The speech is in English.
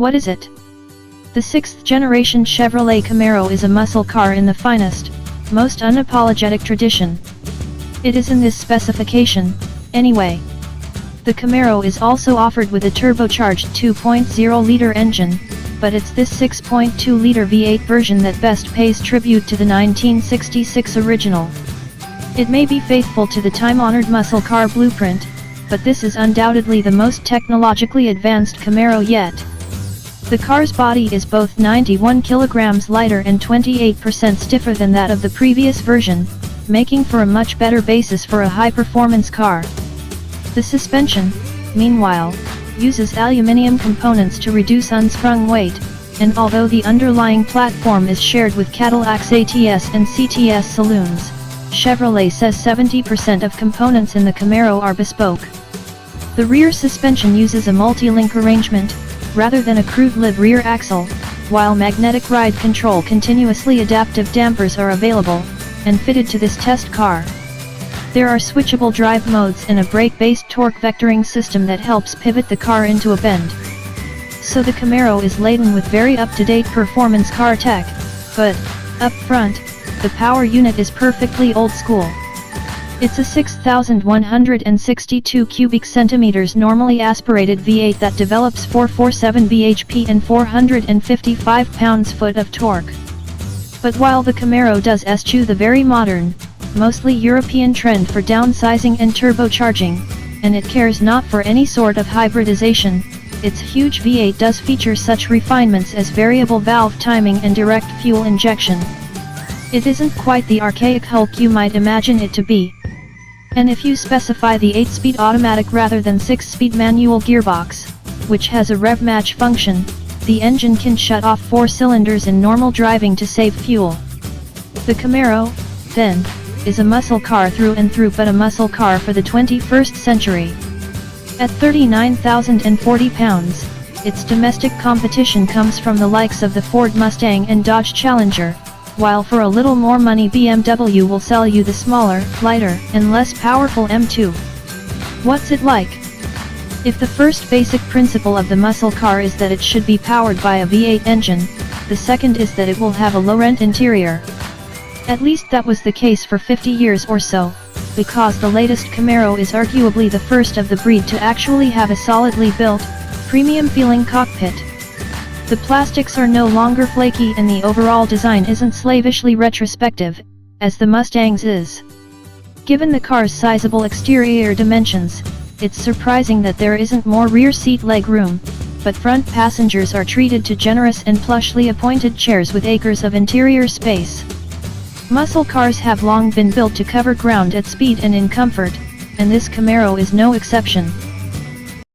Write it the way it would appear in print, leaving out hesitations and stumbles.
What is it? The 6th generation Chevrolet Camaro is a muscle car in the finest, most unapologetic tradition. It is in this specification, anyway. The Camaro is also offered with a turbocharged 2.0-liter engine, but it's this 6.2-liter V8 version that best pays tribute to the 1966 original. It may be faithful to the time-honored muscle car blueprint, but this is undoubtedly the most technologically advanced Camaro yet. The car's body is both 91 kilograms lighter and 28% stiffer than that of the previous version, making for a much better basis for a high-performance car. The suspension, meanwhile, uses aluminium components to reduce unsprung weight, and although the underlying platform is shared with Cadillac's ATS and CTS saloons, Chevrolet says 70% of components in the Camaro are bespoke. The rear suspension uses a multi-link arrangement, rather than a crude lib rear axle, while magnetic ride control continuously adaptive dampers are available, and fitted to this test car. There are switchable drive modes and a brake-based torque vectoring system that helps pivot the car into a bend. So the Camaro is laden with very up-to-date performance car tech, but, up front, the power unit is perfectly old school. It's a 6,162 cubic centimeters normally aspirated V8 that develops 447 bhp and 455 pounds-foot of torque. But while the Camaro does eschew the very modern, mostly European trend for downsizing and turbocharging, and it cares not for any sort of hybridization, its huge V8 does feature such refinements as variable valve timing and direct fuel injection. It isn't quite the archaic Hulk you might imagine it to be. And if you specify the 8-speed automatic rather than 6-speed manual gearbox, which has a rev match function, the engine can shut off 4 cylinders in normal driving to save fuel. The Camaro, then, is a muscle car through and through, but a muscle car for the 21st century. At 39,040 pounds, its domestic competition comes from the likes of the Ford Mustang and Dodge Challenger, while for a little more money BMW will sell you the smaller, lighter, and less powerful M2. What's it like? If the first basic principle of the muscle car is that it should be powered by a V8 engine, the second is that it will have a low-rent interior. At least that was the case for 50 years or so, because the latest Camaro is arguably the first of the breed to actually have a solidly built, premium-feeling cockpit. The plastics are no longer flaky and the overall design isn't slavishly retrospective, as the Mustang's is. Given the car's sizable exterior dimensions, it's surprising that there isn't more rear seat leg room, but front passengers are treated to generous and plushly appointed chairs with acres of interior space. Muscle cars have long been built to cover ground at speed and in comfort, and this Camaro is no exception.